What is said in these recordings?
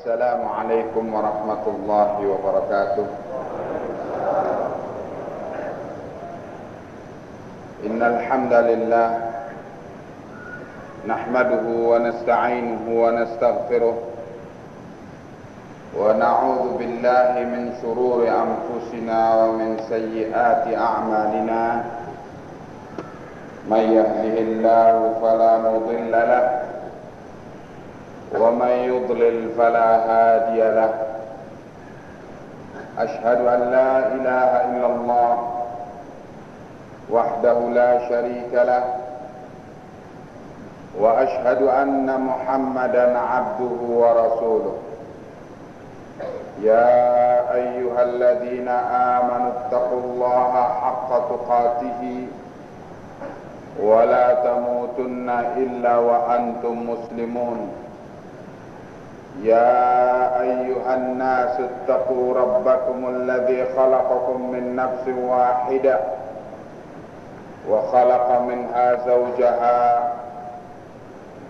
Assalamualaikum warahmatullahi wabarakatuh. Innal hamdalillah nahmaduhu wa nasta'inuhu wa nastaghfiruh wa na'udzu billahi min shururi anfusina wa min sayyiati a'malina. May yahdihillahu fala mudilla lahu ومن يضلل فلا هادي له أشهد أن لا إله إلا الله وحده لا شريك له وأشهد أن محمدا عبده ورسوله يا أيها الذين آمنوا اتقوا الله حق تقاته ولا تموتن إلا وأنتم مسلمون يا أيها الناس اتقوا ربكم الذي خلقكم من نفس واحدة وخلق منها زوجها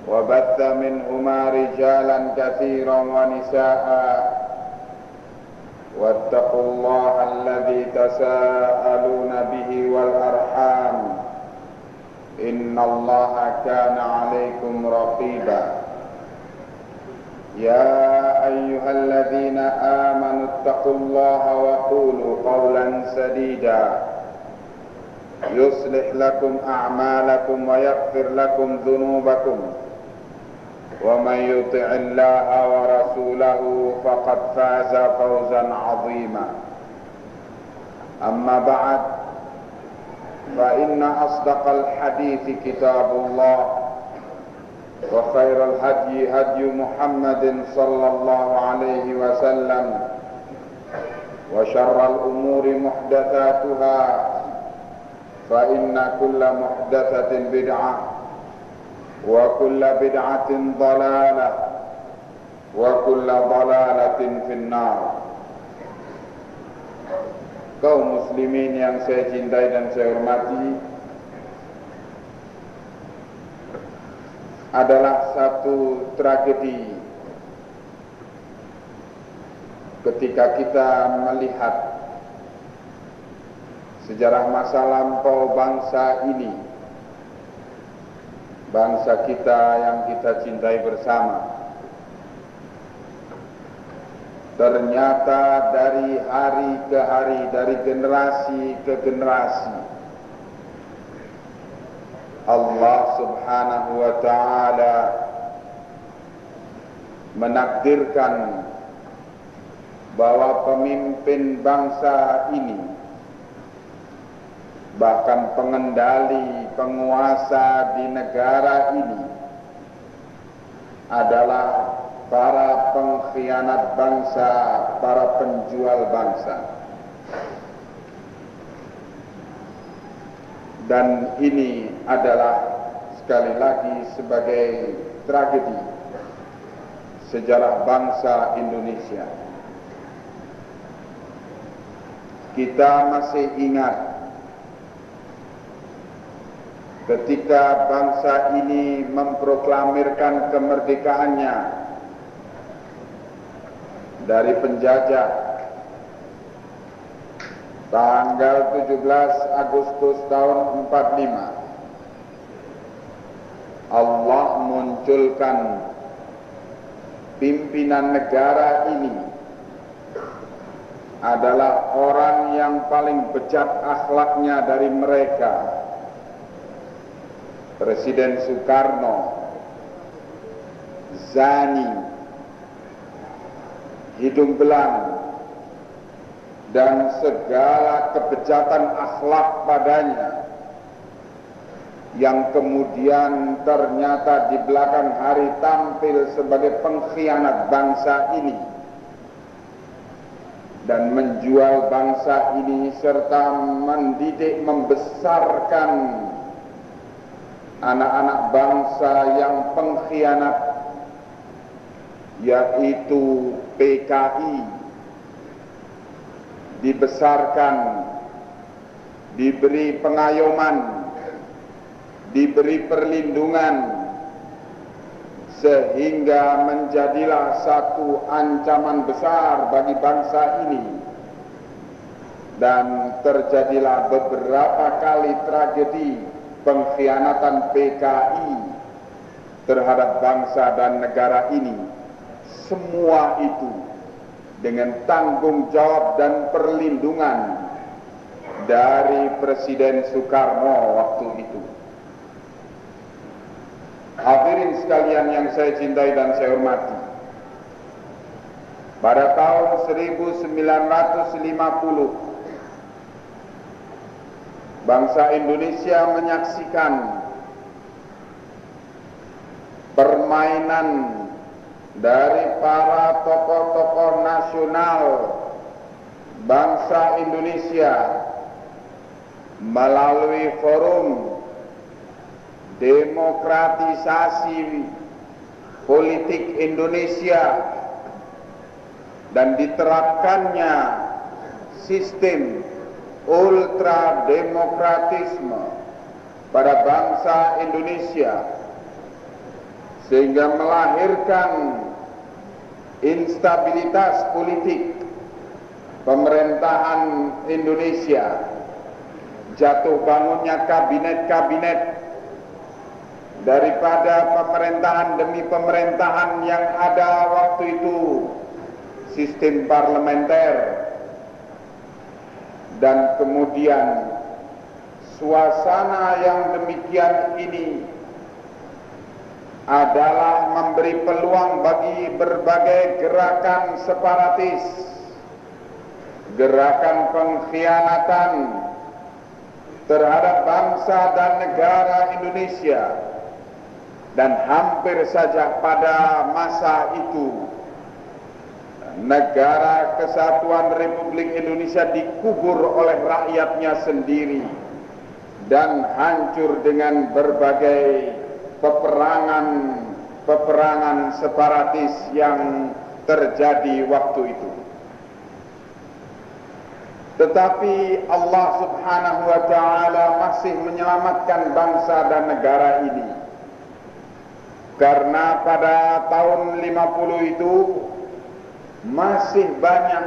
وبث منهما رجالا كثيرا ونساء واتقوا الله الذي تساءلون به والأرحام إن الله كان عليكم رقيبا يا أيها الذين آمنوا اتقوا الله وقولوا قولا سديدا يصلح لكم أعمالكم ويغفر لكم ذنوبكم ومن يطع الله ورسوله فقد فاز فوزا عظيما أما بعد فإن أصدق الحديث كتاب الله وخير الهدي هدي محمد صلى الله عليه وسلم وشر الأمور محدثاتها فإن كل محدثة بدعة وكل بدعة ضلالة وكل ضلالة في النار. Kaum muslimin yang saya cintai dan saya hormati, adalah satu tragedi ketika kita melihat sejarah masa lampau bangsa ini, bangsa kita yang kita cintai bersama. Ternyata dari hari ke hari, dari generasi ke generasi, Allah subhanahu wa ta'ala menakdirkan bahwa pemimpin bangsa ini, bahkan pengendali, penguasa di negara ini adalah para pengkhianat bangsa, para penjual bangsa. Dan ini adalah sekali lagi sebagai tragedi sejarah bangsa Indonesia. Kita masih ingat ketika bangsa ini memproklamirkan kemerdekaannya dari penjajah tanggal 17 Agustus tahun 45, Allah munculkan pimpinan negara ini adalah orang yang paling bejat akhlaknya dari mereka, Presiden Soekarno, zani, hidung belang, dan segala kebejatan akhlak padanya yang kemudian ternyata di belakang hari tampil sebagai pengkhianat bangsa ini dan menjual bangsa ini serta mendidik membesarkan anak-anak bangsa yang pengkhianat, yaitu PKI, dibesarkan, diberi pengayoman, diberi perlindungan, sehingga menjadilah satu ancaman besar bagi bangsa ini, dan terjadilah beberapa kali tragedi pengkhianatan PKI terhadap bangsa dan negara ini. Semua itu dengan tanggung jawab dan perlindungan dari Presiden Soekarno waktu itu. Hadirin sekalian yang saya cintai dan saya hormati, pada tahun 1950 bangsa Indonesia menyaksikan permainan dari para tokoh-tokoh nasional bangsa Indonesia melalui forum demokratisasi politik Indonesia dan diterapkannya sistem ultrademokratisme pada bangsa Indonesia, sehingga melahirkan instabilitas politik pemerintahan Indonesia, jatuh bangunnya kabinet-kabinet daripada pemerintahan demi pemerintahan yang ada waktu itu, sistem parlementer, dan kemudian suasana yang demikian ini adalah memberi peluang bagi berbagai gerakan separatis, gerakan pengkhianatan terhadap bangsa dan negara Indonesia. Dan hampir saja pada masa itu negara kesatuan Republik Indonesia dikubur oleh rakyatnya sendiri dan hancur dengan berbagai peperangan separatis yang terjadi waktu itu. Tetapi Allah Subhanahu wa ta'ala masih menyelamatkan bangsa dan negara ini, karena pada tahun 50 itu masih banyak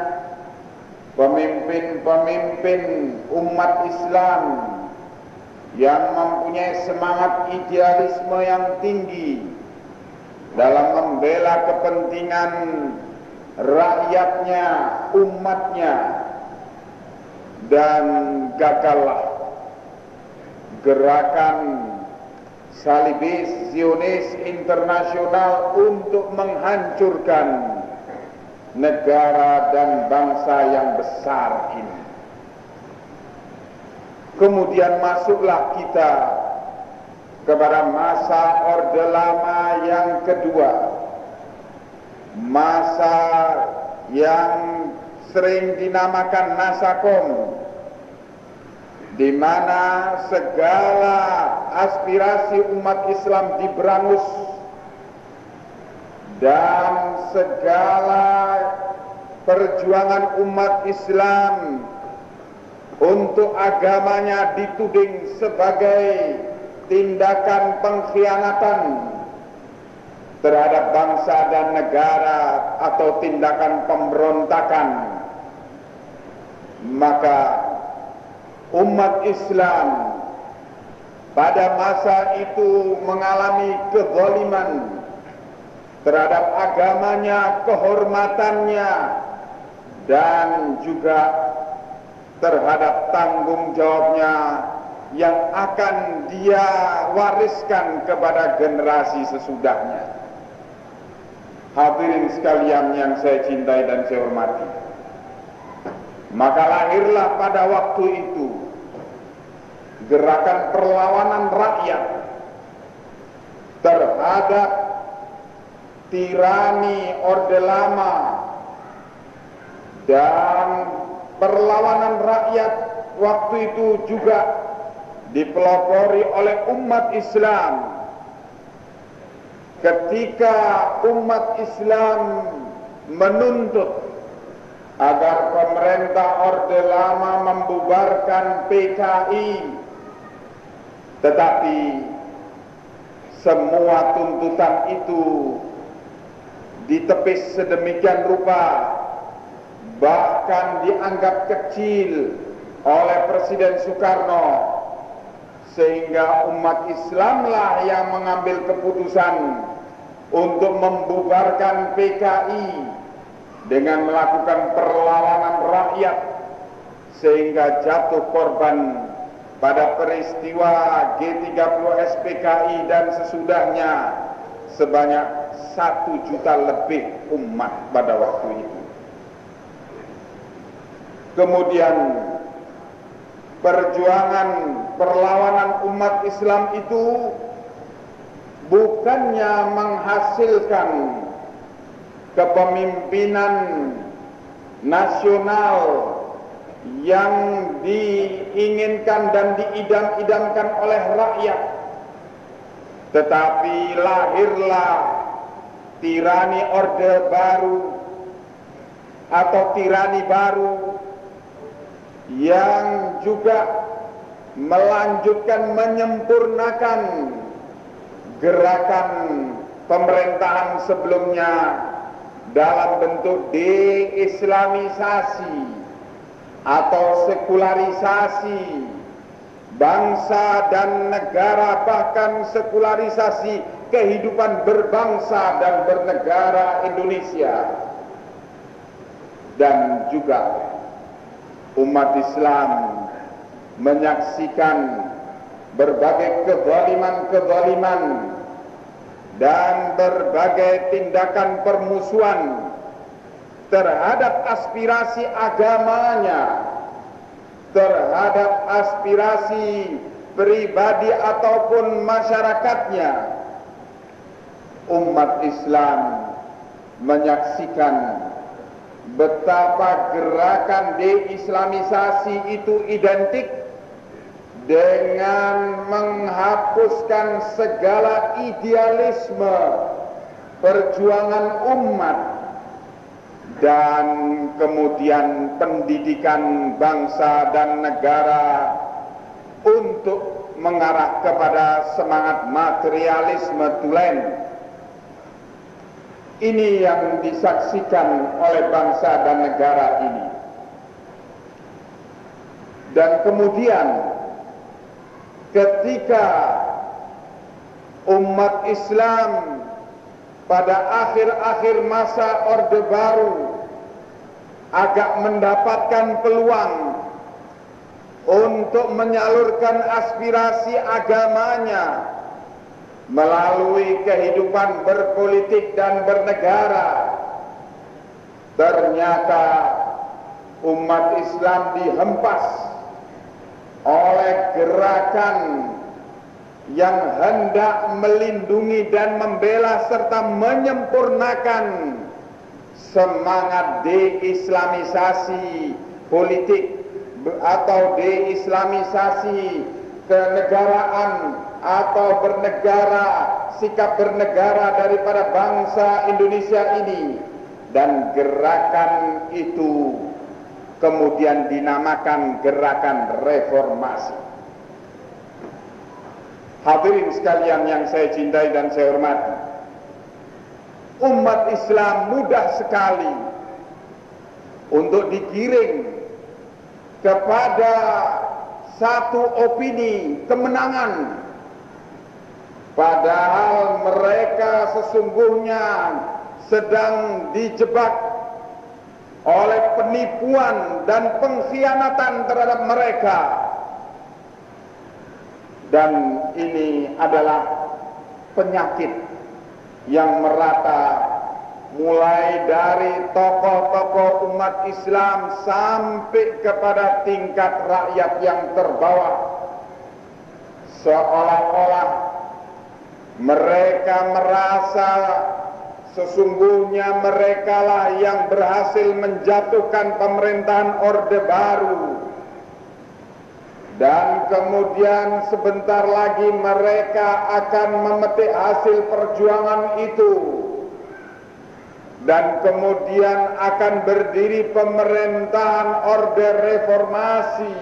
pemimpin-pemimpin umat Islam yang mempunyai semangat idealisme yang tinggi dalam membela kepentingan rakyatnya, umatnya, dan gagallah gerakan salibis Zionis internasional untuk menghancurkan negara dan bangsa yang besar ini. Kemudian masuklah kita kepada masa Orde Lama yang kedua, masa yang sering dinamakan Nasakom, di mana segala aspirasi umat Islam diberangus dan segala perjuangan umat Islam untuk agamanya dituding sebagai tindakan pengkhianatan terhadap bangsa dan negara atau tindakan pemberontakan. Maka umat Islam pada masa itu mengalami kezaliman terhadap agamanya, kehormatannya, dan juga terhadap tanggung jawabnya yang akan dia wariskan kepada generasi sesudahnya. Hadirin sekalian yang saya cintai dan saya hormati, maka lahirlah pada waktu itu gerakan perlawanan rakyat terhadap tirani Orde Lama, dan perlawanan rakyat waktu itu juga dipelopori oleh umat Islam. Ketika umat Islam menuntut agar pemerintah Orde Lama membubarkan PKI, tetapi semua tuntutan itu ditepis sedemikian rupa, bahkan dianggap kecil oleh Presiden Soekarno, sehingga umat Islamlah yang mengambil keputusan untuk membubarkan PKI dengan melakukan perlawanan rakyat, sehingga jatuh korban pada peristiwa G30 SPKI dan sesudahnya sebanyak 1 juta lebih umat pada waktu itu. Kemudian perjuangan perlawanan umat Islam itu bukannya menghasilkan kepemimpinan nasional yang diinginkan dan diidam-idamkan oleh rakyat, tetapi lahirlah tirani Orde Baru atau tirani baru yang juga melanjutkan, menyempurnakan gerakan pemerintahan sebelumnya dalam bentuk deislamisasi atau sekularisasi bangsa dan negara, bahkan sekularisasi kehidupan berbangsa dan bernegara Indonesia. Dan juga umat Islam menyaksikan berbagai kezaliman-kezaliman dan berbagai tindakan permusuhan terhadap aspirasi agamanya, terhadap aspirasi pribadi ataupun masyarakatnya. Umat Islam menyaksikan betapa gerakan deislamisasi itu identik dengan menghapuskan segala idealisme perjuangan umat dan kemudian pendidikan bangsa dan negara untuk mengarah kepada semangat materialisme tulen. Ini yang disaksikan oleh bangsa dan negara ini. Dan kemudian ketika umat Islam pada akhir-akhir masa Orde Baru agak mendapatkan peluang untuk menyalurkan aspirasi agamanya melalui kehidupan berpolitik dan bernegara, ternyata umat Islam dihempas oleh gerakan yang hendak melindungi dan membela serta menyempurnakan semangat deislamisasi politik atau deislamisasi kenegaraan atau bernegara, sikap bernegara daripada bangsa Indonesia ini. Dan gerakan itu kemudian dinamakan gerakan reformasi. Hadirin sekalian yang saya cintai dan saya hormati, umat Islam mudah sekali untuk digiring kepada satu opini kemenangan, padahal mereka sesungguhnya sedang dijebak oleh penipuan dan pengkhianatan terhadap mereka. Dan ini adalah penyakit yang merata mulai dari tokoh-tokoh umat Islam sampai kepada tingkat rakyat yang terbawah. Seolah-olah mereka merasa sesungguhnya merekalah yang berhasil menjatuhkan pemerintahan Orde Baru. Dan kemudian sebentar lagi mereka akan memetik hasil perjuangan itu. Dan kemudian akan berdiri pemerintahan Orde Reformasi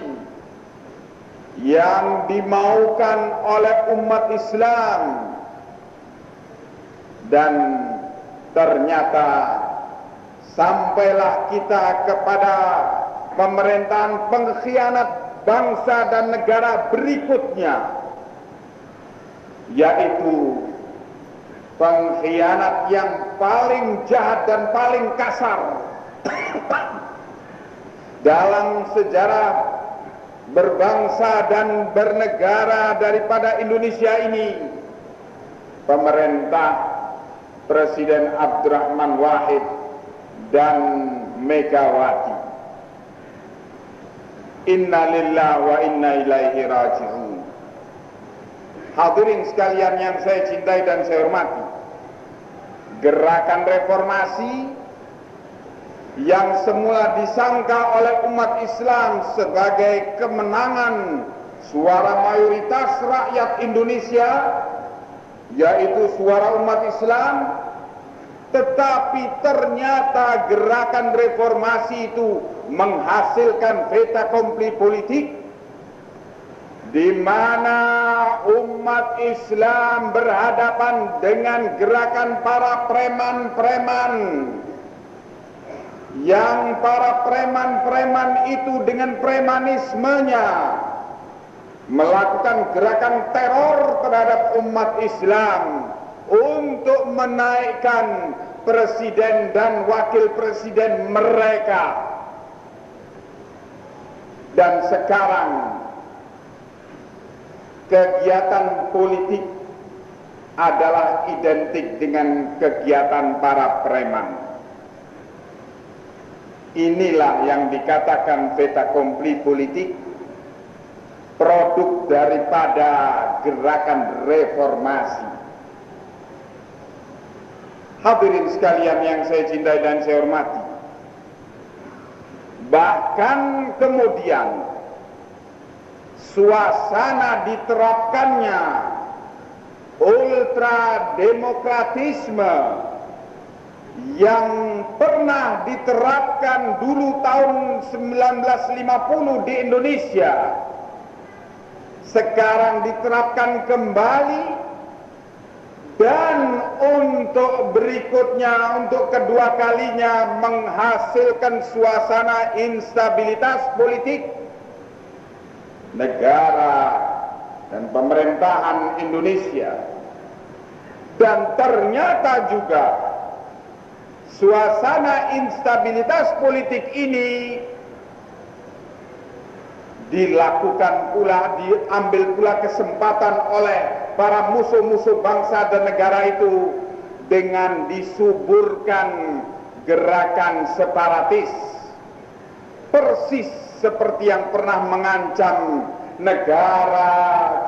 yang dimaukan oleh umat Islam dan ternyata sampailah kita kepada pemerintahan pengkhianat bangsa dan negara berikutnya, yaitu pengkhianat yang paling jahat dan paling kasar dalam sejarah berbangsa dan bernegara daripada Indonesia ini, pemerintah Presiden Abdurrahman Wahid dan Megawati. Inna lillahi wa inna ilaihi raji'un. Hadirin sekalian yang saya cintai dan saya hormati, gerakan reformasi yang semula disangka oleh umat Islam sebagai kemenangan suara mayoritas rakyat Indonesia, yaitu suara umat Islam, tetapi ternyata gerakan reformasi itu menghasilkan fait accompli politik, di mana umat Islam berhadapan dengan gerakan para preman-preman, yang para preman-preman itu dengan premanismenya melakukan gerakan teror terhadap umat Islam untuk menaikkan presiden dan wakil presiden mereka. Dan sekarang kegiatan politik adalah identik dengan kegiatan para preman. Inilah yang dikatakan fait accompli politik, produk daripada gerakan reformasi. Hadirin sekalian yang saya cintai dan saya hormati, bahkan kemudian suasana diterapkannya ultrademokratisme yang pernah diterapkan dulu tahun 1950 di Indonesia, sekarang diterapkan kembali, dan untuk berikutnya, untuk kedua kalinya menghasilkan suasana instabilitas politik negara dan pemerintahan Indonesia. Dan ternyata juga suasana instabilitas politik ini dilakukan pula, diambil pula kesempatan oleh para musuh-musuh bangsa dan negara itu dengan disuburkan gerakan separatis, persis seperti yang pernah mengancam negara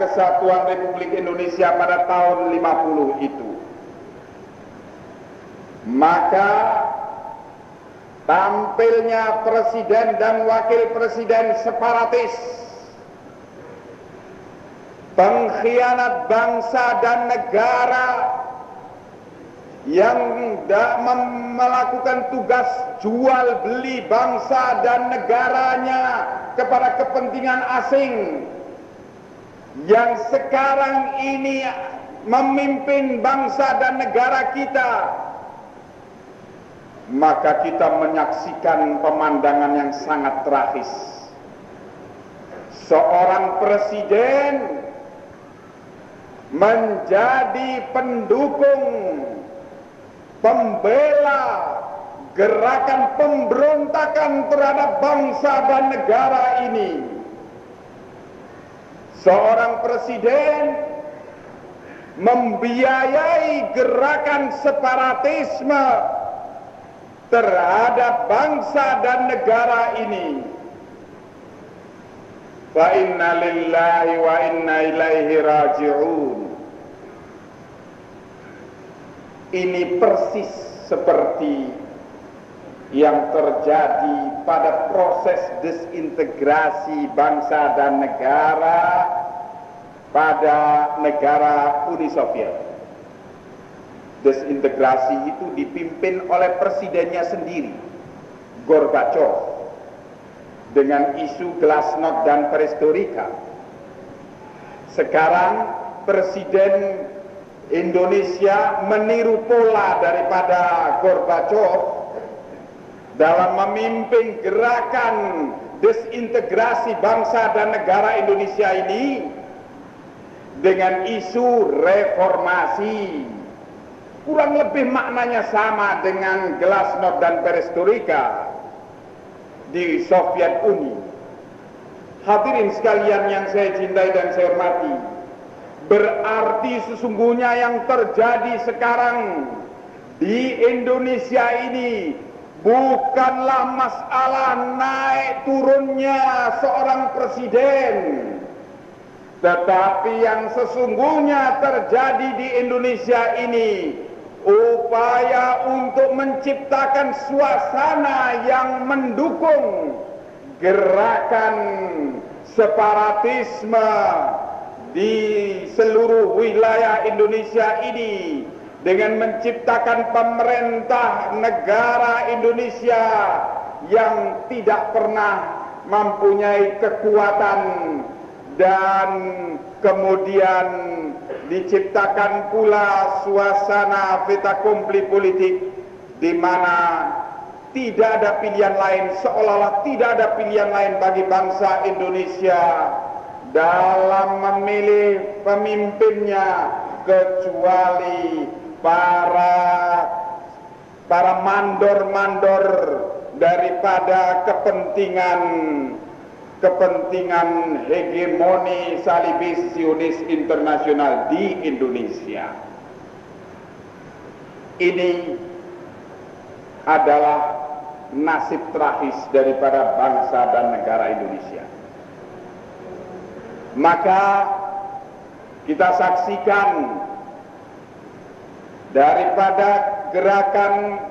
Kesatuan Republik Indonesia pada tahun 50 itu. Maka tampilnya presiden dan wakil presiden separatis, pengkhianat bangsa dan negara yang melakukan tugas jual beli bangsa dan negaranya kepada kepentingan asing, yang sekarang ini memimpin bangsa dan negara kita. Maka kita menyaksikan pemandangan yang sangat tragis. Seorang presiden menjadi pendukung, pembela gerakan pemberontakan terhadap bangsa dan negara ini. Seorang presiden membiayai gerakan separatisme terhadap bangsa dan negara ini. Fa inna lillahi wa inna ilaihi raji'un. Ini persis seperti yang terjadi pada proses desintegrasi bangsa dan negara pada negara Uni Soviet. Desintegrasi itu dipimpin oleh presidennya sendiri, Gorbachev, dengan isu glasnost dan perestroika. Sekarang presiden Indonesia meniru pola daripada Gorbachev dalam memimpin gerakan desintegrasi bangsa dan negara Indonesia ini dengan isu reformasi. Kurang lebih maknanya sama dengan glasnost dan perestroika di Soviet Uni. Hadirin sekalian yang saya cintai dan saya hormati, berarti sesungguhnya yang terjadi sekarang di Indonesia ini bukanlah masalah naik turunnya seorang presiden, tetapi yang sesungguhnya terjadi di Indonesia ini upaya untuk menciptakan suasana yang mendukung gerakan separatisme di seluruh wilayah Indonesia ini dengan menciptakan pemerintah negara Indonesia yang tidak pernah mempunyai kekuatan, dan kemudian diciptakan pula suasana fait accompli politik di mana tidak ada pilihan lain, seolah-olah tidak ada pilihan lain bagi bangsa Indonesia dalam memilih pemimpinnya kecuali para mandor-mandor daripada kepentingan hegemoni salibis Zionis internasional di Indonesia. Ini adalah nasib tragis daripada bangsa dan negara Indonesia. Maka kita saksikan daripada gerakan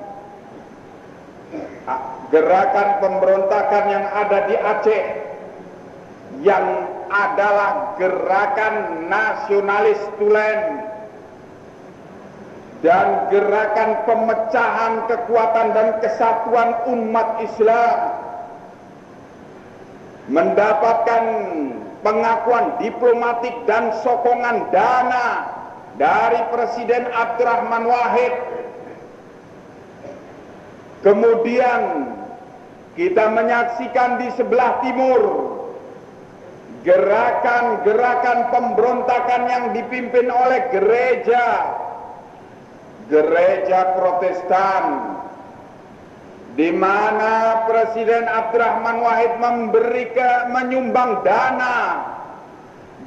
pemberontakan yang ada di Aceh, yang adalah gerakan nasionalis tulen dan gerakan pemecahan kekuatan dan kesatuan umat Islam, mendapatkan pengakuan diplomatik dan sokongan dana dari Presiden Abdurrahman Wahid. Kemudian kita menyaksikan di sebelah timur gerakan-gerakan pemberontakan yang dipimpin oleh gereja Protestan, di mana Presiden Abdurrahman Wahid menyumbang dana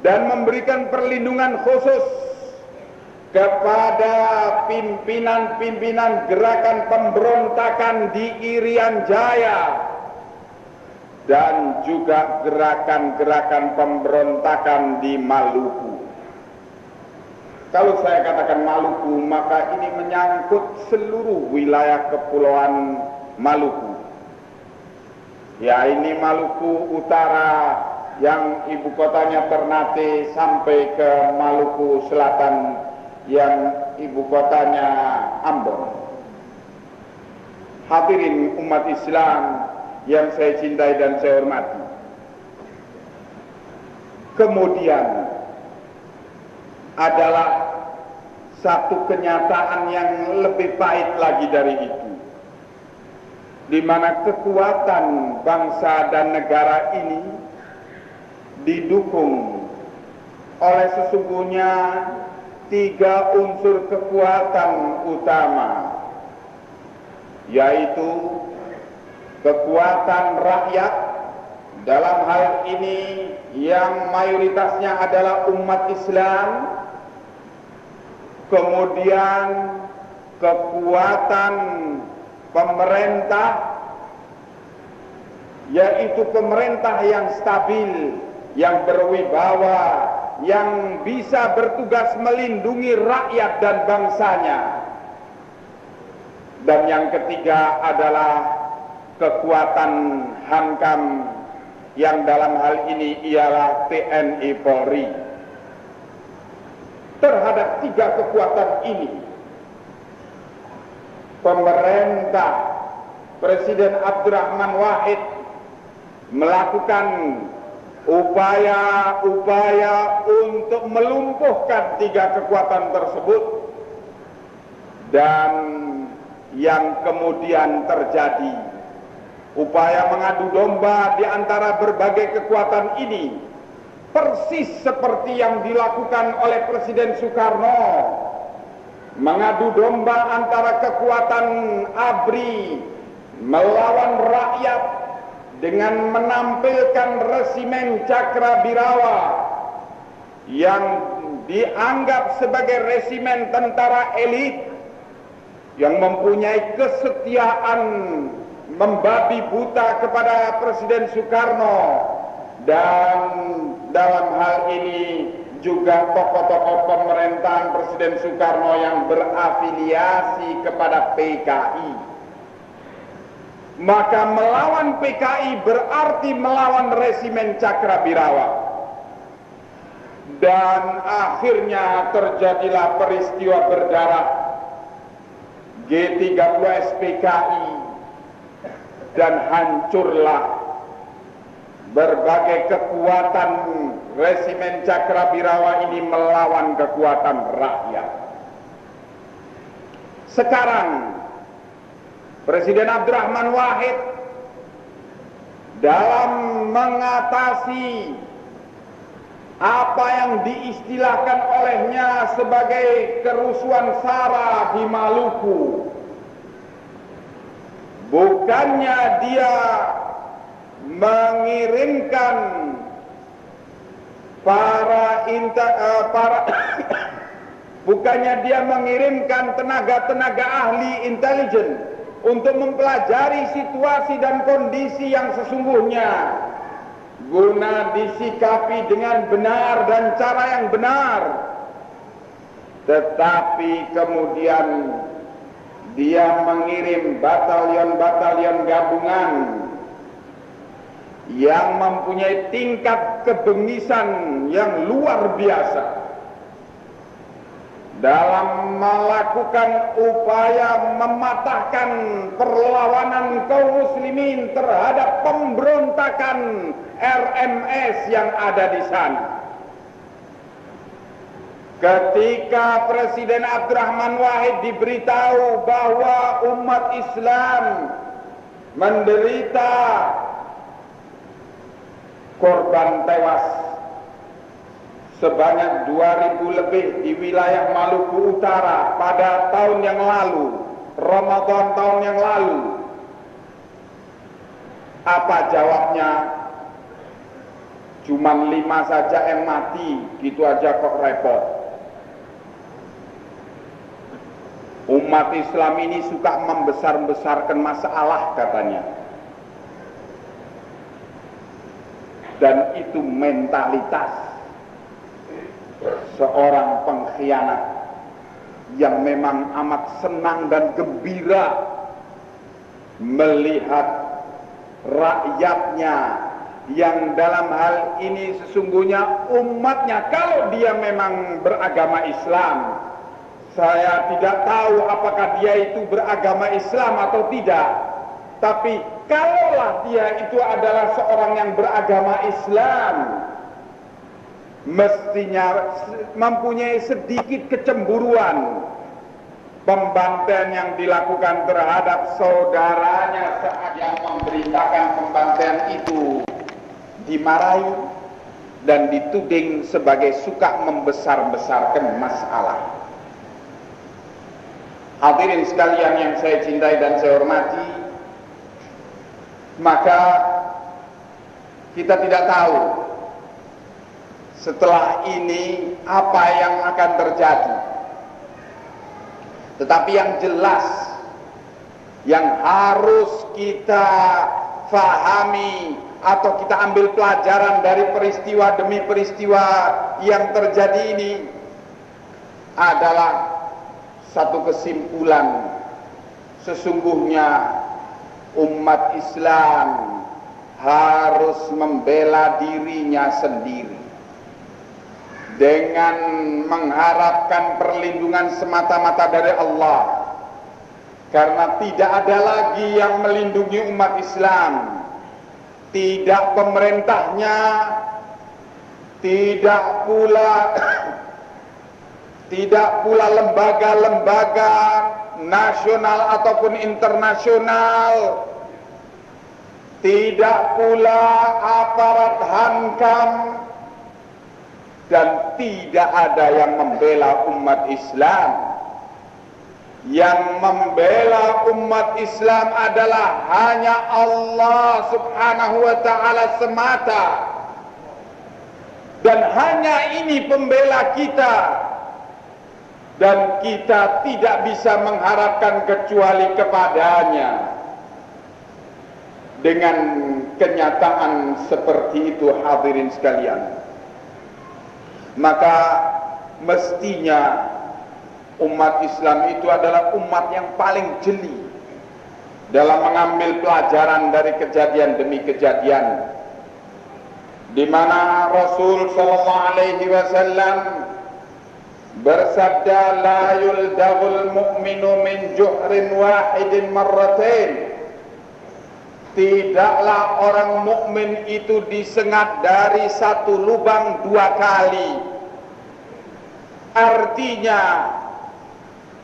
dan memberikan perlindungan khusus kepada pimpinan-pimpinan gerakan pemberontakan di Irian Jaya dan juga gerakan-gerakan pemberontakan di Maluku. Kalau saya katakan Maluku, maka ini menyangkut seluruh wilayah kepulauan Maluku. Ya, ini Maluku Utara yang ibu kotanya Ternate sampai ke Maluku Selatan yang ibu kotanya Ambon. Hadirin umat Islam yang saya cintai dan saya hormati. Kemudian adalah satu kenyataan yang lebih pahit lagi dari itu, di mana kekuatan bangsa dan negara ini didukung oleh sesungguhnya 3 unsur kekuatan utama, yaitu kekuatan rakyat, dalam hal ini yang mayoritasnya adalah umat Islam, kemudian kekuatan pemerintah, yaitu pemerintah yang stabil, yang berwibawa, yang bisa bertugas melindungi rakyat dan bangsanya. Dan yang ketiga adalah kekuatan Hankam, yang dalam hal ini ialah TNI Polri. Terhadap 3 kekuatan ini, pemerintah Presiden Abdurrahman Wahid melakukan upaya-upaya untuk melumpuhkan tiga kekuatan tersebut, dan yang kemudian terjadi upaya mengadu domba di antara berbagai kekuatan ini, persis seperti yang dilakukan oleh Presiden Soekarno, mengadu domba antara kekuatan ABRI melawan rakyat dengan menampilkan resimen Cakrabirawa yang dianggap sebagai resimen tentara elit yang mempunyai kesetiaan membabi buta kepada Presiden Soekarno, dan dalam hal ini juga tokoh-tokoh pemerintahan Presiden Soekarno yang berafiliasi kepada PKI. Maka melawan PKI berarti melawan resimen Cakrabirawa. Dan akhirnya terjadilah peristiwa berdarah G30 SPKI, dan hancurlah berbagai kekuatan resimen Cakrabirawa ini melawan kekuatan rakyat. Sekarang Presiden Abdurrahman Wahid dalam mengatasi apa yang diistilahkan olehnya sebagai kerusuhan SARA di Maluku, bukannya dia mengirimkan bukannya dia mengirimkan tenaga-tenaga ahli intelijen untuk mempelajari situasi dan kondisi yang sesungguhnya, guna disikapi dengan benar dan cara yang benar, tetapi kemudian dia mengirim batalion-batalion gabungan yang mempunyai tingkat kebengisan yang luar biasa dalam melakukan upaya mematahkan perlawanan kaum muslimin terhadap pemberontakan RMS yang ada di sana. Ketika Presiden Abdurrahman Wahid diberitahu bahwa umat Islam menderita korban tewas sebanyak 2.000 lebih di wilayah Maluku Utara pada tahun yang lalu, Ramadan tahun yang lalu, apa jawabnya? Cuman 5 saja yang mati, gitu aja kok repot. Umat Islam ini suka membesar-besarkan masalah katanya. Dan itu mentalitas seorang pengkhianat yang memang amat senang dan gembira melihat rakyatnya yang dalam hal ini sesungguhnya umatnya, kalau dia memang beragama Islam, saya tidak tahu apakah dia itu beragama Islam atau tidak, tapi kalaulah dia itu adalah seorang yang beragama Islam, mestinya mempunyai sedikit kecemburuan pembantaian yang dilakukan terhadap saudaranya saat yang memberitakan pembantaian itu dimarahi dan dituding sebagai suka membesar-besarkan masalah. Hadirin sekalian yang saya cintai dan saya hormati, maka kita tidak tahu setelah ini apa yang akan terjadi. Tetapi yang jelas, yang harus kita fahami atau kita ambil pelajaran dari peristiwa demi peristiwa yang terjadi ini adalah satu kesimpulan, sesungguhnya umat Islam harus membela dirinya sendiri dengan mengharapkan perlindungan semata-mata dari Allah, karena tidak ada lagi yang melindungi umat Islam, tidak pemerintahnya, tidak pula lembaga-lembaga nasional ataupun internasional, tidak pula aparat Hankam, dan tidak ada yang membela umat Islam. Yang membela umat Islam adalah hanya Allah Subhanahu wa ta'ala semata. Dan hanya ini pembela kita. Dan kita tidak bisa mengharapkan kecuali kepadanya. Dengan kenyataan seperti itu, hadirin sekalian, maka mestinya umat Islam itu adalah umat yang paling jeli dalam mengambil pelajaran dari kejadian demi kejadian, di mana Rasul sallallahu alaihi wasallam bersabda, la yuldagul mu'minu min juhrin wahidin marratain. Tidaklah orang mukmin itu disengat dari satu lubang dua kali. Artinya,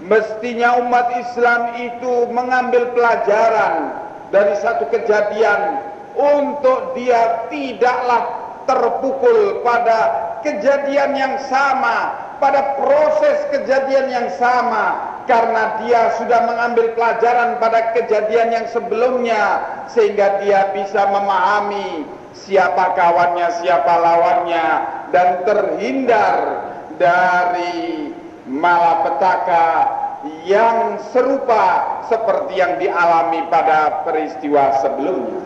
mestinya umat Islam itu mengambil pelajaran dari satu kejadian untuk dia tidaklah terpukul pada kejadian yang sama, pada proses kejadian yang sama, karena dia sudah mengambil pelajaran pada kejadian yang sebelumnya, sehingga dia bisa memahami siapa kawannya, siapa lawannya, dan terhindar dari malapetaka yang serupa seperti yang dialami pada peristiwa sebelumnya.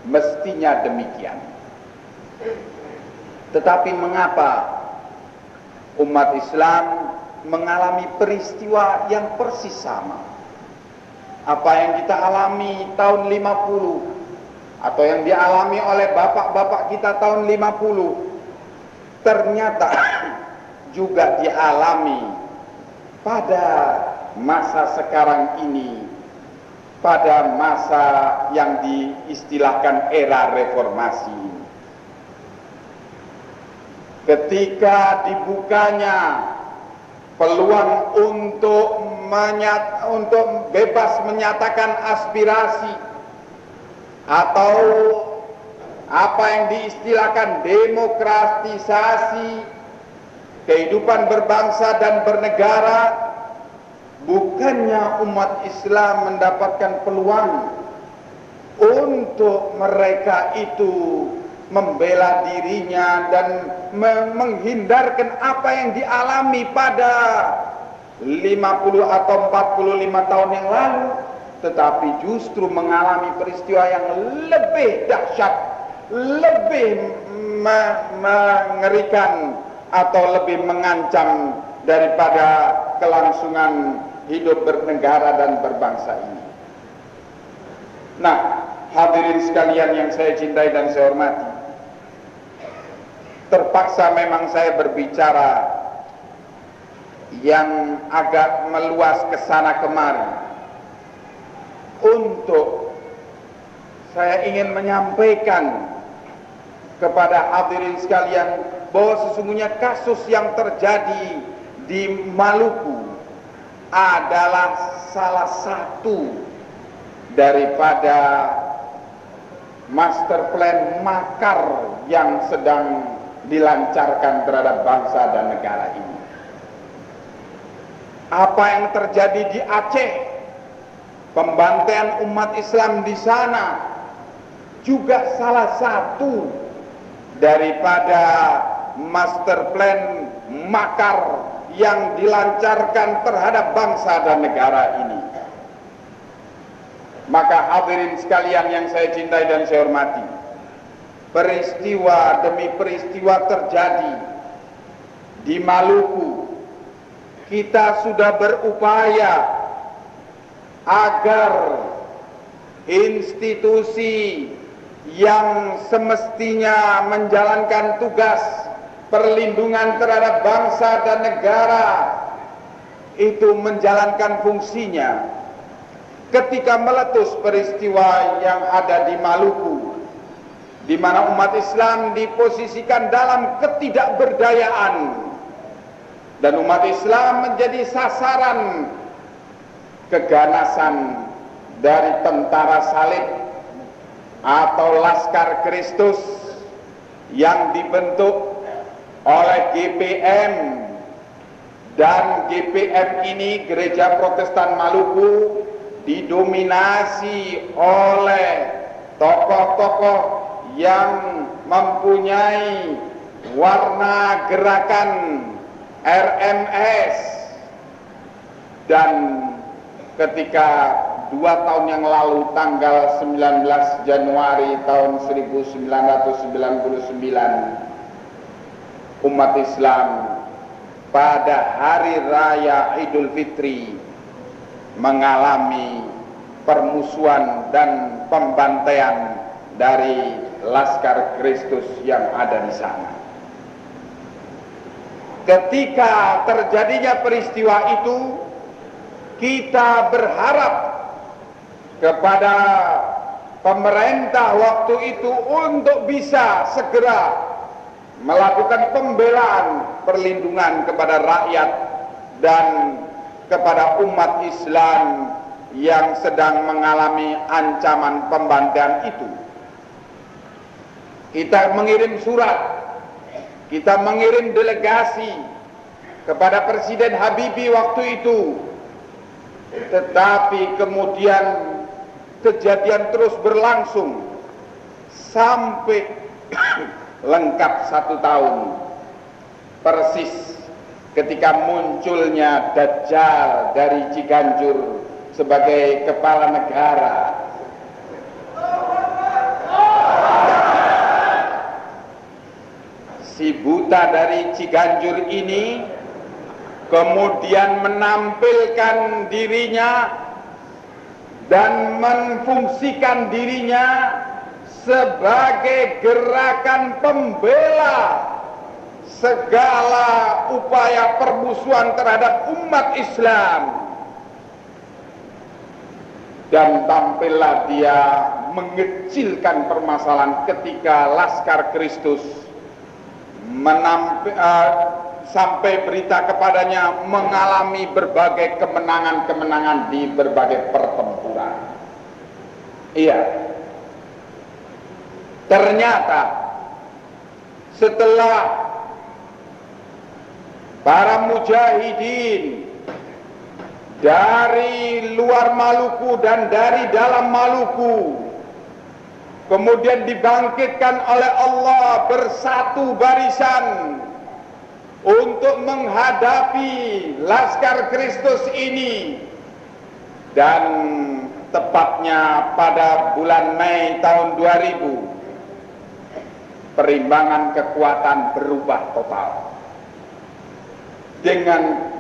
Mestinya demikian. Tetapi mengapa umat Islam mengalami peristiwa yang persis sama? Apa yang kita alami tahun 50 atau yang dialami oleh bapak-bapak kita tahun 50 ternyata juga dialami pada masa sekarang ini, pada masa yang diistilahkan era reformasi. Ketika dibukanya peluang untuk bebas menyatakan aspirasi atau apa yang diistilahkan demokratisasi kehidupan berbangsa dan bernegara, bukannya umat Islam mendapatkan peluang untuk mereka itu membela dirinya dan menghindarkan apa yang dialami pada 50 atau 45 tahun yang lalu, tetapi justru mengalami peristiwa yang lebih dahsyat, lebih mengerikan atau lebih mengancam daripada kelangsungan hidup bernegara dan berbangsa ini. Nah, hadirin sekalian yang saya cintai dan saya hormati, terpaksa memang saya berbicara yang agak meluas ke sana kemari untuk saya ingin menyampaikan kepada hadirin sekalian bahwa sesungguhnya kasus yang terjadi di Maluku adalah salah satu daripada master plan makar yang sedang dilancarkan terhadap bangsa dan negara ini. Apa yang terjadi di Aceh, pembantaian umat Islam di sana, juga salah satu daripada master plan makar yang dilancarkan terhadap bangsa dan negara ini. Maka hadirin sekalian yang saya cintai dan saya hormati, peristiwa demi peristiwa terjadi di Maluku. Kita sudah berupaya agar institusi yang semestinya menjalankan tugas perlindungan terhadap bangsa dan negara itu menjalankan fungsinya. Ketika meletus peristiwa yang ada di Maluku, di mana umat Islam diposisikan dalam ketidakberdayaan dan umat Islam menjadi sasaran keganasan dari tentara salib atau Laskar Kristus yang dibentuk oleh GPM, dan GPM ini Gereja Protestan Maluku didominasi oleh tokoh-tokoh yang mempunyai warna gerakan RMS. Dan ketika 2 tahun yang lalu tanggal 19 Januari tahun 1999 umat Islam pada hari raya Idul Fitri mengalami permusuhan dan pembantaian dari Laskar Kristus yang ada di sana. Ketika terjadinya peristiwa itu, kita berharap kepada pemerintah waktu itu untuk bisa segera melakukan pembelaan, perlindungan kepada rakyat dan kepada umat Islam yang sedang mengalami ancaman pembantaian itu. Kita mengirim surat, kita mengirim delegasi kepada Presiden Habibie waktu itu, tetapi kemudian kejadian terus berlangsung sampai lengkap 1 tahun persis ketika munculnya Dajjal dari Ciganjur sebagai kepala negara. Si buta dari Ciganjur ini kemudian menampilkan dirinya dan memfungsikan dirinya sebagai gerakan pembela segala upaya permusuhan terhadap umat Islam. Dan tampillah dia mengecilkan permasalahan ketika Laskar Kristus sampai berita kepadanya mengalami berbagai kemenangan-kemenangan di berbagai pertempuran. Iya, ternyata setelah para mujahidin dari luar Maluku dan dari dalam Maluku kemudian dibangkitkan oleh Allah bersatu barisan untuk menghadapi Laskar Kristus ini. Dan tepatnya pada bulan Mei tahun 2000 perimbangan kekuatan berubah total dengan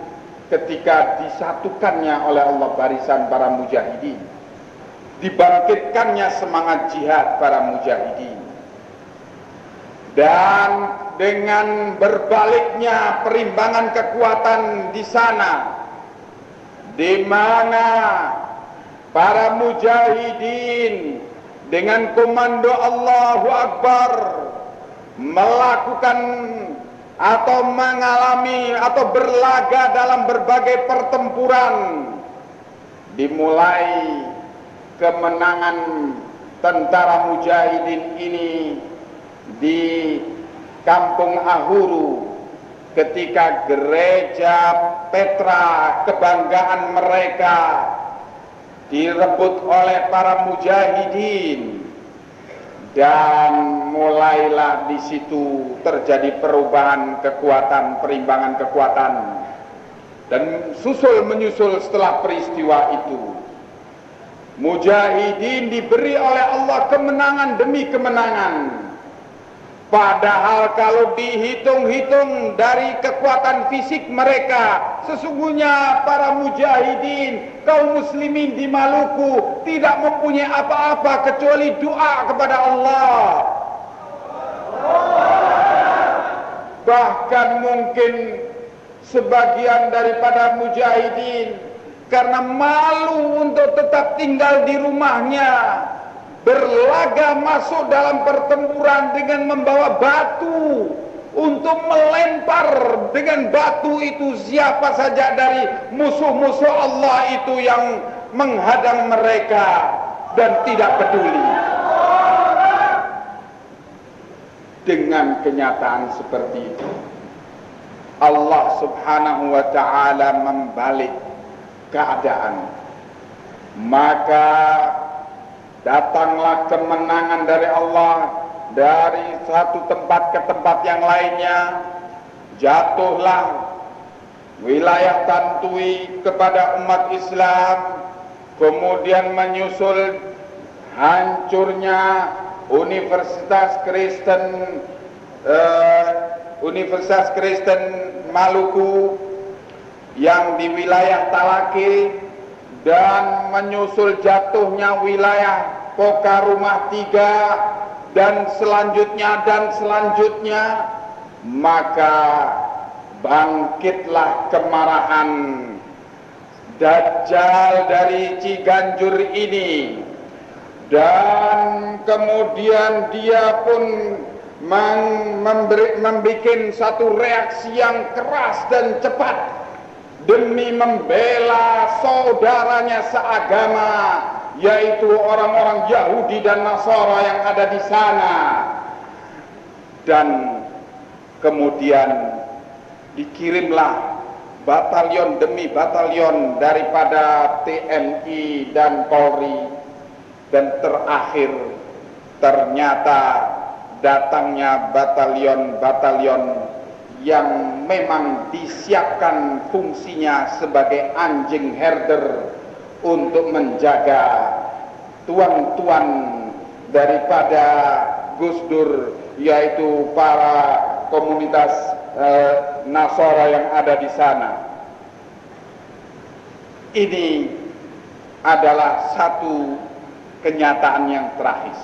ketika disatukannya oleh Allah barisan para mujahidin, dibangkitkannya semangat jihad para mujahidin, dan dengan berbaliknya perimbangan kekuatan di sana, di mana para mujahidin dengan komando Allahu Akbar melakukan atau mengalami atau berlaga dalam berbagai pertempuran. Dimulai kemenangan tentara mujahidin ini di Kampung Ahuru ketika gereja Petra kebanggaan mereka direbut oleh para mujahidin, dan mulailah di situ terjadi perubahan kekuatan, perimbangan kekuatan, dan susul menyusul setelah peristiwa itu mujahidin diberi oleh Allah kemenangan demi kemenangan. Padahal kalau dihitung-hitung dari kekuatan fisik mereka, sesungguhnya para mujahidin, kaum muslimin di Maluku tidak mempunyai apa-apa kecuali doa kepada Allah. Bahkan mungkin sebagian daripada mujahidin karena malu untuk tetap tinggal di rumahnya, berlaga masuk dalam pertempuran dengan membawa batu untuk melempar dengan batu itu siapa saja dari musuh-musuh Allah itu yang menghadang mereka, dan tidak peduli. Dengan kenyataan seperti itu, Allah subhanahu wa ta'ala membalik keadaan. Maka datanglah kemenangan dari Allah dari satu tempat ke tempat yang lainnya. Jatuhlah wilayah Tantui kepada umat Islam. Kemudian menyusul hancurnya Universitas Kristen Maluku yang di wilayah Talake, dan menyusul jatuhnya wilayah Poka Rumah Tiga, dan selanjutnya, maka bangkitlah kemarahan Dajjal dari Ciganjur ini, dan kemudian dia pun membuat satu reaksi yang keras dan cepat demi membela saudaranya seagama, yaitu orang-orang Yahudi dan Nasara yang ada di sana. Dan kemudian dikirimlah batalion demi batalion daripada TNI dan Polri, dan terakhir ternyata datangnya batalion-batalion yang memang disiapkan fungsinya sebagai anjing herder untuk menjaga tuan-tuan daripada Gus Dur, yaitu para komunitas Nasara yang ada di sana. Ini adalah satu kenyataan yang tragis.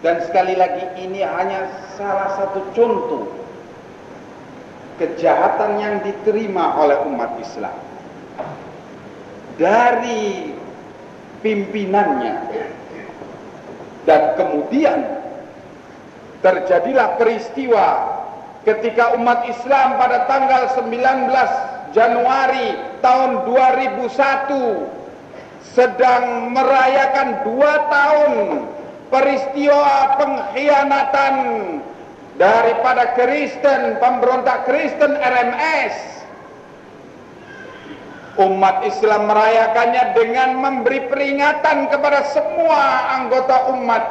Dan sekali lagi, ini hanya salah satu contoh kejahatan yang diterima oleh umat Islam dari pimpinannya. Dan kemudian terjadilah peristiwa ketika umat Islam pada tanggal 19 Januari tahun 2001 sedang merayakan 2 tahun peristiwa pengkhianatan daripada Kristen, pemberontak Kristen RMS. Umat Islam merayakannya dengan memberi peringatan kepada semua anggota umat.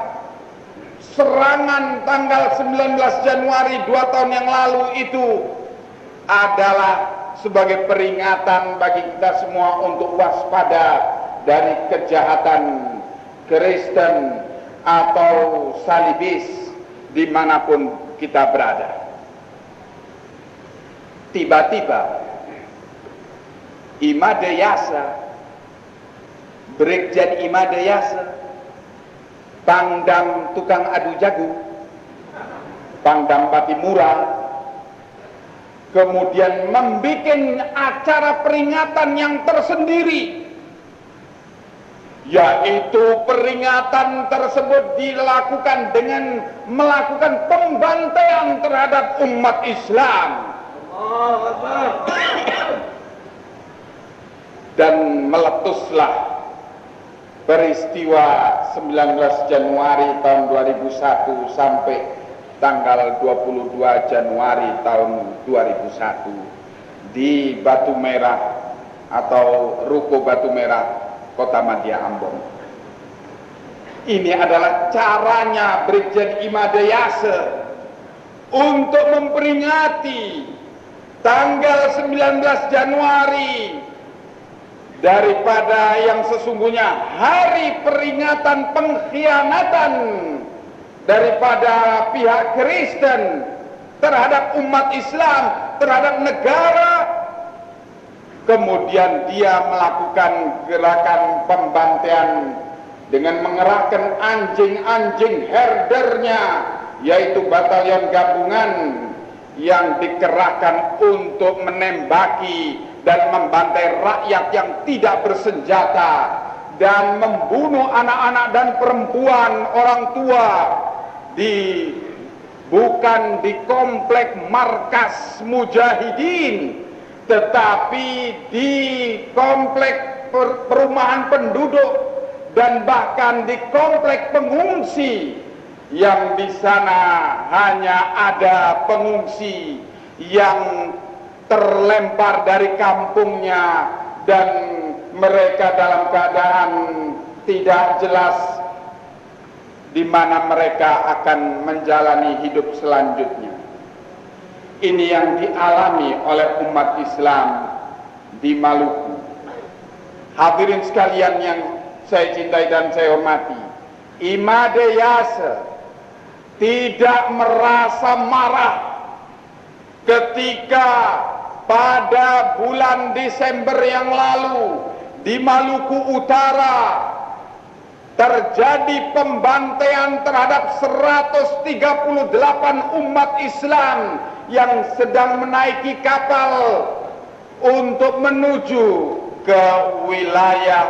Serangan tanggal 19 Januari 2 tahun yang lalu itu adalah sebagai peringatan bagi kita semua untuk waspada dari kejahatan Kristen atau salibis dimanapun kita berada. Tiba-tiba Imade Yasa, Brigjen Imade Yasa, Pangdam tukang adu jagung, Pangdam Patimura, kemudian membuat acara peringatan yang tersendiri, yaitu peringatan tersebut dilakukan dengan melakukan pembantaian terhadap umat Islam. Dan meletuslah peristiwa 19 Januari tahun 2001 sampai tanggal 22 Januari tahun 2001 di Batu Merah atau Ruko Batu Merah, Kota Madia Ambon. Ini adalah caranya Brigjen Imade Yasa untuk memperingati tanggal 19 Januari daripada yang sesungguhnya hari peringatan pengkhianatan daripada pihak Kristen terhadap umat Islam, terhadap negara. Kemudian dia melakukan gerakan pembantaian dengan mengerahkan anjing-anjing herdernya, yaitu batalion gabungan yang dikerahkan untuk menembaki dan membantai rakyat yang tidak bersenjata dan membunuh anak-anak dan perempuan, orang tua bukan di komplek markas mujahidin, tetapi di komplek perumahan penduduk dan bahkan di komplek pengungsi, yang di sana hanya ada pengungsi yang terlempar dari kampungnya dan mereka dalam keadaan tidak jelas di mana mereka akan menjalani hidup selanjutnya. Ini yang dialami oleh umat Islam di Maluku. Hadirin sekalian yang saya cintai dan saya hormati, Imade Yase tidak merasa marah ketika pada bulan Desember yang lalu di Maluku Utara terjadi pembantaian terhadap 138 umat Islam yang sedang menaiki kapal untuk menuju ke wilayah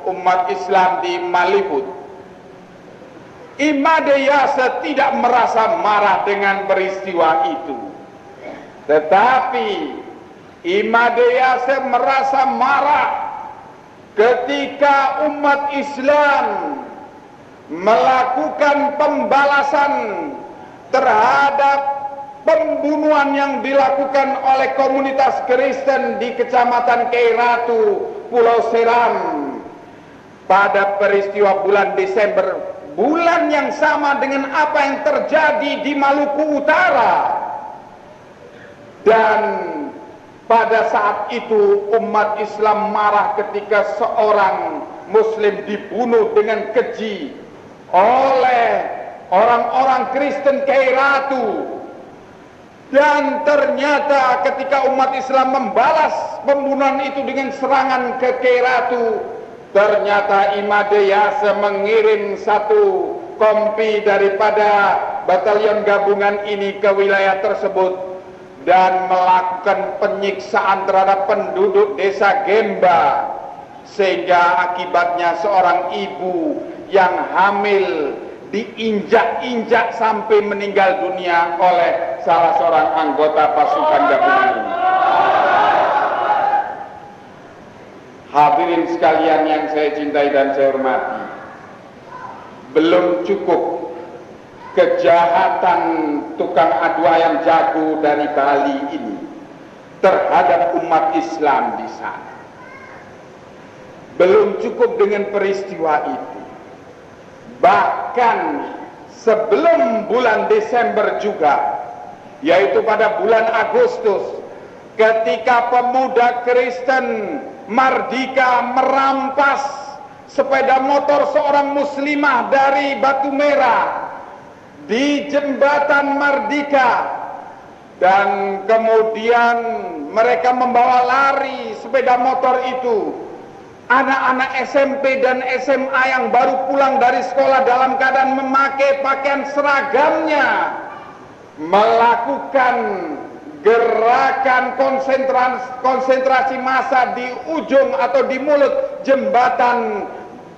umat Islam di Maliput. Imade Yase tidak merasa marah dengan peristiwa itu, tetapi Imade Yase merasa marah ketika umat Islam melakukan pembalasan terhadap pembunuhan yang dilakukan oleh komunitas Kristen di Kecamatan Keiratu, Pulau Seram pada peristiwa bulan Desember, bulan yang sama dengan apa yang terjadi di Maluku Utara. Dan pada saat itu umat Islam marah ketika seorang Muslim dibunuh dengan keji oleh orang-orang Kristen Keiratu. Dan ternyata ketika umat Islam membalas pembunuhan itu dengan serangan ke Keiratu, ternyata Imade Yase mengirim satu kompi daripada batalion gabungan ini ke wilayah tersebut dan melakukan penyiksaan terhadap penduduk desa Gemba, sehingga akibatnya seorang ibu yang hamil diinjak-injak sampai meninggal dunia oleh salah seorang anggota pasukan gabungan ini. Hadirin sekalian yang saya cintai dan saya hormati, belum cukup kejahatan tukang adu ayam jago dari Bali ini terhadap umat Islam di sana. Belum cukup dengan peristiwa itu, bahkan sebelum bulan Desember juga, yaitu pada bulan Agustus, ketika pemuda Kristen Mardika merampas sepeda motor seorang muslimah dari Batu Merah di jembatan Mardika, dan kemudian mereka membawa lari sepeda motor itu. Anak-anak SMP dan SMA yang baru pulang dari sekolah dalam keadaan memakai pakaian seragamnya melakukan gerakan konsentrasi massa di ujung atau di mulut jembatan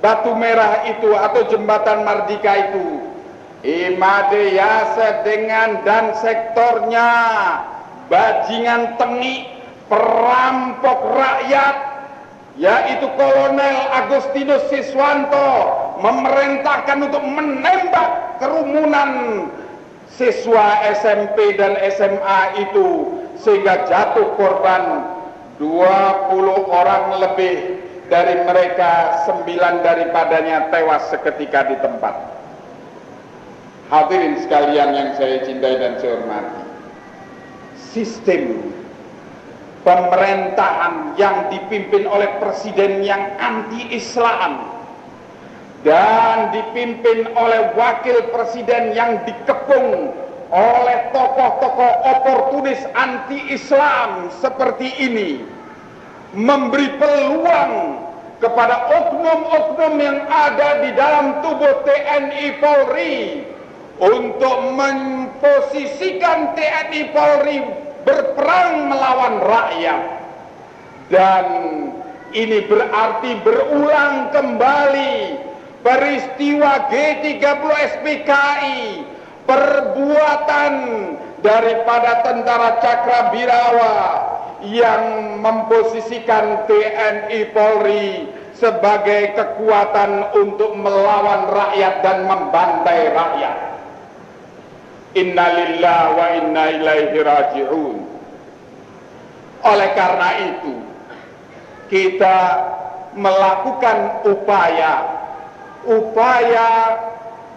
Batu Merah itu atau jembatan Mardika itu. Imade Yase dengan dan sektornya, bajingan tengik, perampok rakyat, yaitu Kolonel Agustinus Siswanto, memerintahkan untuk menembak kerumunan siswa SMP dan SMA itu, sehingga jatuh korban 20 orang lebih. Dari mereka 9 daripadanya tewas seketika di tempat. Hadirin sekalian yang saya cintai dan saya hormati, sistem pemerintahan yang dipimpin oleh presiden yang anti-Islam dan dipimpin oleh wakil presiden yang dikepung oleh tokoh-tokoh oportunis anti-Islam seperti ini, memberi peluang kepada oknum-oknum yang ada di dalam tubuh TNI Polri untuk memposisikan TNI Polri berperang melawan rakyat. Dan Ini berarti berulang kembali peristiwa G30 SPKI, perbuatan daripada tentara Cakrabirawa yang memposisikan TNI Polri sebagai kekuatan untuk melawan rakyat dan membantai rakyat. Innalillahi wa inna ilaihi raji'un. Oleh karena itu, kita melakukan upaya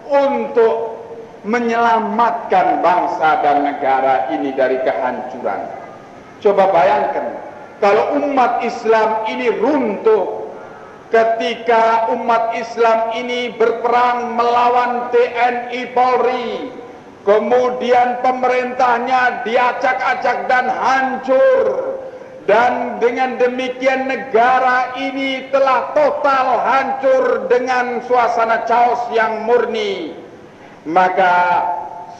untuk menyelamatkan bangsa dan negara ini dari kehancuran. Coba bayangkan, kalau umat Islam ini runtuh ketika umat Islam ini berperang melawan TNI Polri, kemudian pemerintahnya diacak-acak dan hancur, dan dengan demikian negara ini telah total hancur dengan suasana chaos yang murni, maka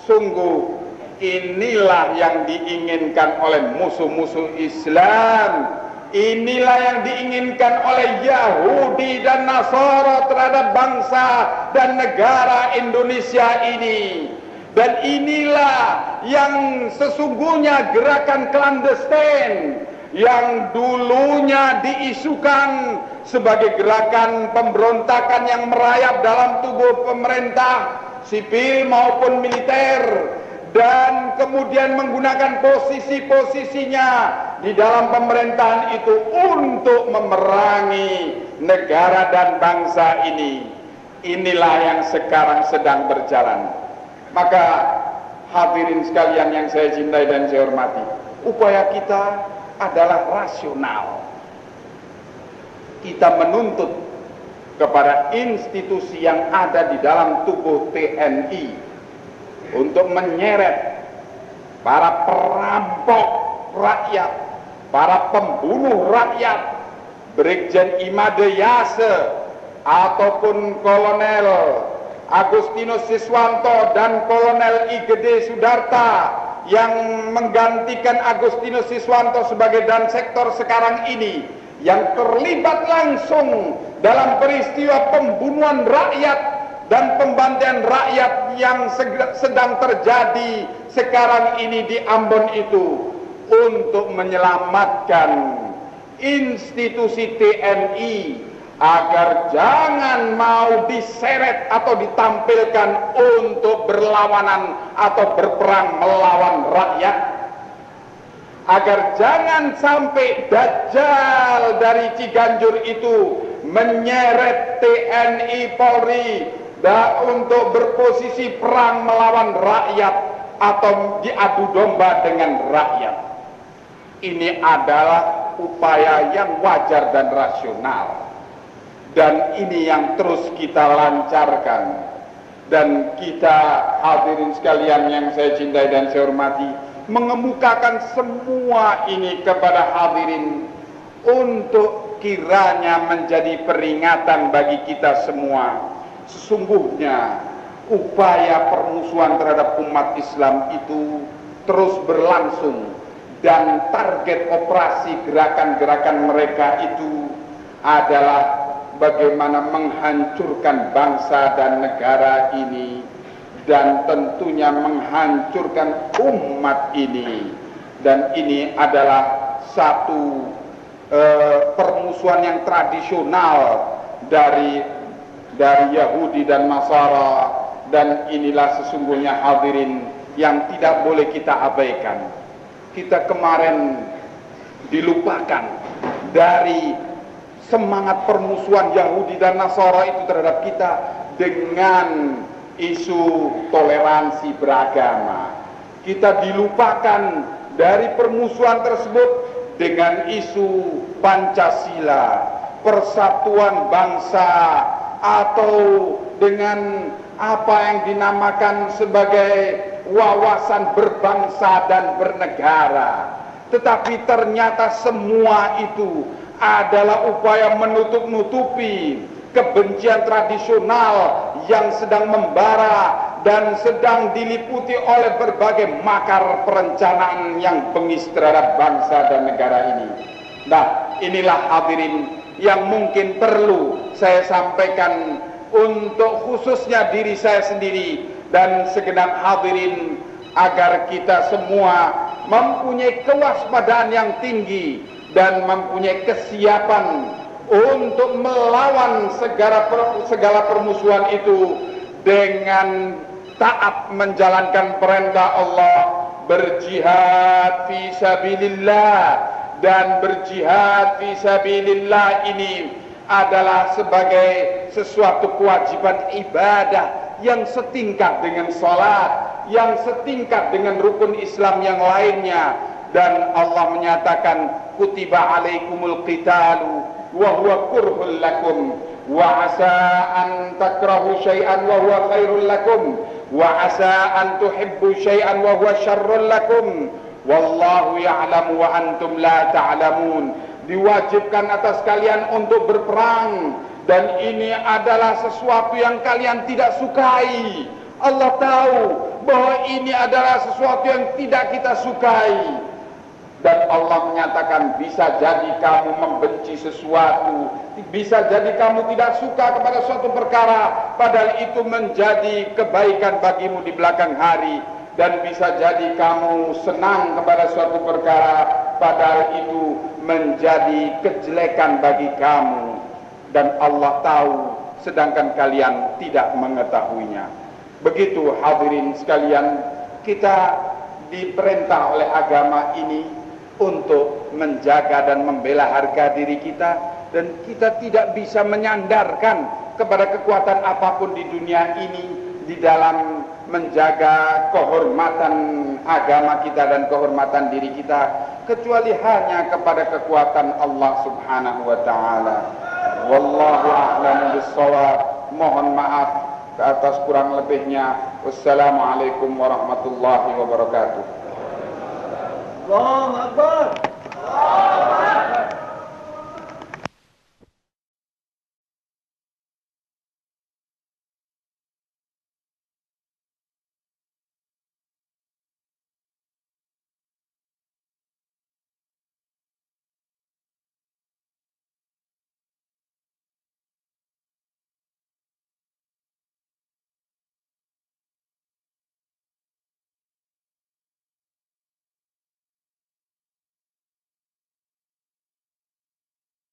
sungguh inilah yang diinginkan oleh musuh-musuh Islam. Inilah yang diinginkan oleh Yahudi dan Nasara terhadap bangsa dan negara Indonesia ini. Dan inilah yang sesungguhnya gerakan clandestine yang dulunya diisukan sebagai gerakan pemberontakan yang merayap dalam tubuh pemerintah sipil maupun militer, dan kemudian menggunakan posisi-posisinya di dalam pemerintahan itu untuk memerangi negara dan bangsa ini. Inilah yang sekarang sedang berjalan. Maka hadirin sekalian yang saya cintai dan saya hormati, upaya kita adalah rasional. Kita menuntut kepada institusi yang ada di dalam tubuh TNI untuk menyeret para perampok rakyat, para pembunuh rakyat, Brigjen Imade Yase ataupun Kolonel Agustinus Siswanto dan Kolonel I Gede Sudarta yang menggantikan Agustinus Siswanto sebagai Dansektor sekarang ini, yang terlibat langsung dalam peristiwa pembunuhan rakyat dan pembantaian rakyat yang sedang terjadi sekarang ini di Ambon itu, untuk menyelamatkan institusi TNI agar jangan mau diseret atau ditampilkan untuk berlawanan atau berperang melawan rakyat, agar jangan sampai Dajjal dari Ciganjur itu menyeret TNI Polri untuk berposisi perang melawan rakyat atau diadu domba dengan rakyat. Ini adalah upaya yang wajar dan rasional, dan ini yang terus kita lancarkan. Dan kita, hadirin sekalian yang saya cintai dan saya hormati, mengemukakan semua ini kepada hadirin untuk kiranya menjadi peringatan bagi kita semua. Sesungguhnya upaya permusuhan terhadap umat Islam itu terus berlangsung, dan target operasi gerakan-gerakan mereka itu adalah bagaimana menghancurkan bangsa dan negara ini, dan tentunya menghancurkan umat ini. Dan ini adalah satu permusuhan yang tradisional dari Yahudi dan Nasara, dan inilah sesungguhnya hadirin yang tidak boleh kita abaikan. Kita kemarin dilupakan dari semangat permusuhan Yahudi dan Nasara itu terhadap kita dengan isu toleransi beragama. Kita dilupakan dari permusuhan tersebut dengan isu Pancasila, persatuan bangsa, atau dengan apa yang dinamakan sebagai wawasan berbangsa dan bernegara. Tetapi ternyata semua itu adalah upaya menutup-nutupi kebencian tradisional yang sedang membara dan sedang diliputi oleh berbagai makar perencanaan yang bengis terhadap bangsa dan negara ini. Nah, inilah hadirin yang mungkin perlu saya sampaikan untuk khususnya diri saya sendiri dan segenap hadirin, agar kita semua mempunyai kewaspadaan yang tinggi dan mempunyai kesiapan untuk melawan segala permusuhan itu dengan taat menjalankan perintah Allah, berjihad fi sabilillah. Dan berjihad fi sabilillah ini adalah sebagai sesuatu kewajiban ibadah yang setingkat dengan salat, yang setingkat dengan rukun Islam yang lainnya. Dan Allah menyatakan, kutiba alaikumul qitalu wa huwa kurhul lakum wa asa an takrahu syai'an wa huwa khairul lakum wa asa an tuhibbu syai'an wa huwa syarrul lakum wallahu ya'lamu wa antum la ta'lamun. Diwajibkan atas kalian untuk berperang, dan ini adalah sesuatu yang kalian tidak sukai. Allah tahu bahwa ini adalah sesuatu yang tidak kita sukai. Dan Allah menyatakan, bisa jadi kamu membenci sesuatu, bisa jadi kamu tidak suka kepada suatu perkara, padahal itu menjadi kebaikan bagimu di belakang hari. Dan bisa jadi kamu senang kepada suatu perkara, padahal itu menjadi kejelekan bagi kamu. Dan Allah tahu, sedangkan kalian tidak mengetahuinya. Begitu hadirin sekalian, kita diperintah oleh agama ini untuk menjaga dan membela harga diri kita, dan kita tidak bisa menyandarkan kepada kekuatan apapun di dunia ini di dalam menjaga kehormatan agama kita dan kehormatan diri kita, kecuali hanya kepada kekuatan Allah Subhanahu wa taala. Wallahu a'lamu bissawab. Mohon maaf atas kurang lebihnya. Wassalamualaikum warahmatullahi wabarakatuh. Allahu Akbar.